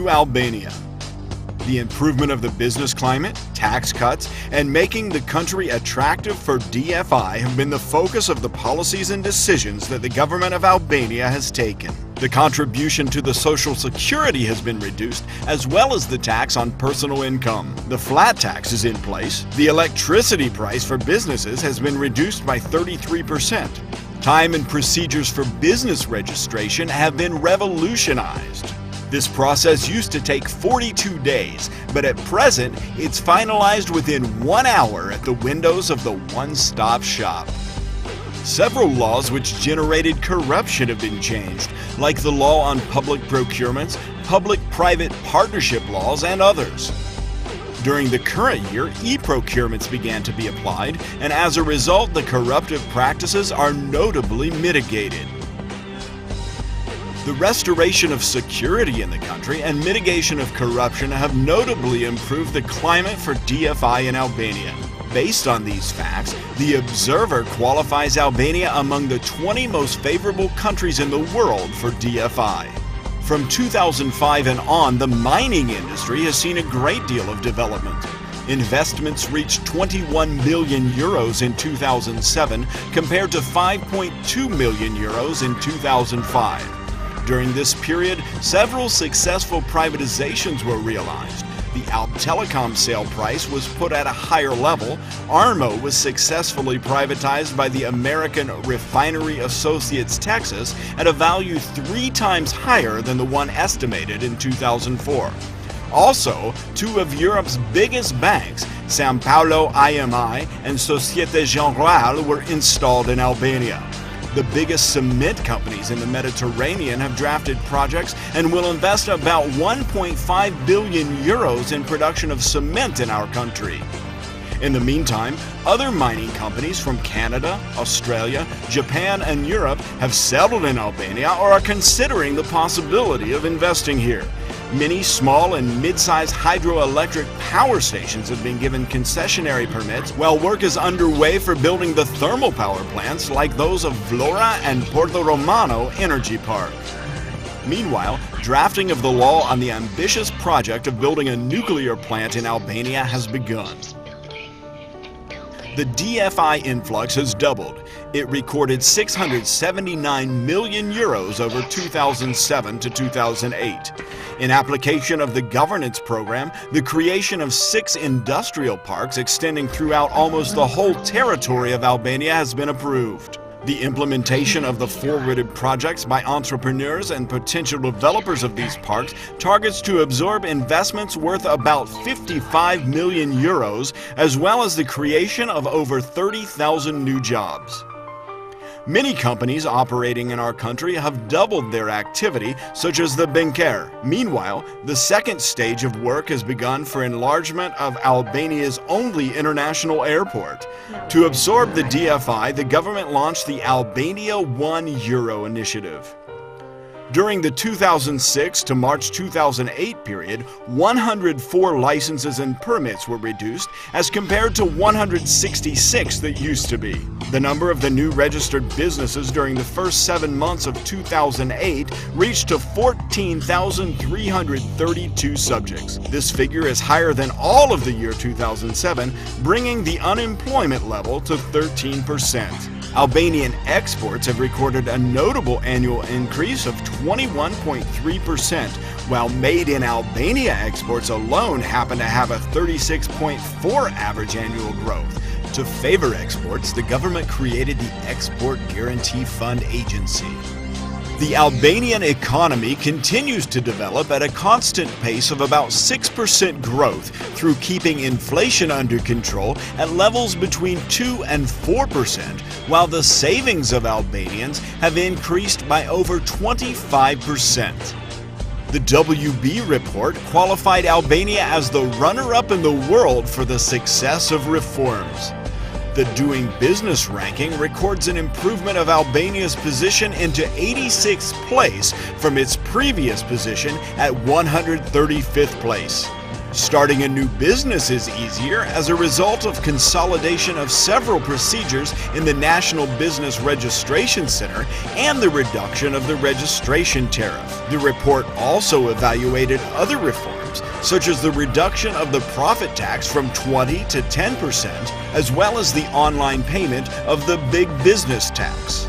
new Albania. The improvement of the business climate, tax cuts, and making the country attractive for DFI have been the focus of the policies and decisions that the government of Albania has taken. The contribution to the Social Security has been reduced, as well as the tax on personal income. The flat tax is in place. The electricity price for businesses has been reduced by 33%. Time and procedures for business registration have been revolutionized. This process used to take 42 days, but at present it's finalized within 1 hour at the windows of the one-stop shop. Several laws which generated corruption have been changed, like the law on public procurements, public-private partnership laws, and others. During the current year, e-procurements began to be applied, and as a result, the corruptive practices are notably mitigated. The restoration of security in the country and mitigation of corruption have notably improved the climate for DFI in Albania. Based on these facts, the Observer qualifies Albania among the 20 most favorable countries in the world for DFI. From 2005 and on, the mining industry has seen a great deal of development. Investments reached 21 million euros in 2007 compared to 5.2 million euros in 2005. During this period, several successful privatizations were realized. The Alp Telecom sale price was put at a higher level. Armo was successfully privatized by the American Refinery Associates Texas at a value 3 times higher than the one estimated in 2004. Also, 2 of Europe's biggest banks, São Paulo IMI and Société Générale, were installed in Albania. The biggest cement companies in the Mediterranean have drafted projects and will invest about 1.5 billion euros in production of cement in our country. In the meantime, other mining companies from Canada, Australia, Japan, and Europe have settled in Albania or are considering the possibility of investing here. Many small and mid-sized hydroelectric power stations have been given concessionary permits, while work is underway for building the thermal power plants like those of Vlora and Porto Romano Energy Park. Meanwhile, drafting of the law on the ambitious project of building a nuclear plant in Albania has begun. The DFI influx has doubled. It recorded 679 million euros over 2007 to 2008. In application of the governance program, the creation of 6 industrial parks extending throughout almost the whole territory of Albania has been approved. The implementation of the forwarded projects by entrepreneurs and potential developers of these parks targets to absorb investments worth about 55 million euros, as well as the creation of over 30,000 new jobs. Many companies operating in our country have doubled their activity, such as the Benker. Meanwhile, the second stage of work has begun for enlargement of Albania's only international airport. To absorb the DFI, the government launched the Albania 1 Euro initiative. During the 2006 to March 2008 period, 104 licenses and permits were reduced as compared to 166 that used to be. The number of the new registered businesses during the first 7 months of 2008 reached to 14,332 subjects. This figure is higher than all of the year 2007, bringing the unemployment level to 13%. Albanian exports have recorded a notable annual increase of 21.3%, while made in Albania exports alone happen to have a 36.4% average annual growth. To favor exports, the government created the Export Guarantee Fund Agency. The Albanian economy continues to develop at a constant pace of about 6% growth through keeping inflation under control at levels between 2 and 4%, while the savings of Albanians have increased by over 25%. The WB report qualified Albania as the runner-up in the world for the success of reforms. The Doing Business ranking records an improvement of Albania's position into 86th place from its previous position at 135th place. Starting a new business is easier as a result of consolidation of several procedures in the National Business Registration Center and the reduction of the registration tariff. The report also evaluated other reforms, such as the reduction of the profit tax from 20 to 10%, as well as the online payment of the big business tax.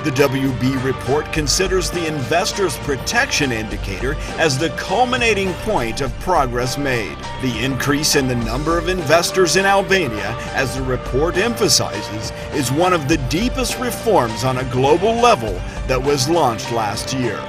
The WB report considers the Investors Protection Indicator as the culminating point of progress made. The increase in the number of investors in Albania, as the report emphasizes, is one of the deepest reforms on a global level that was launched last year.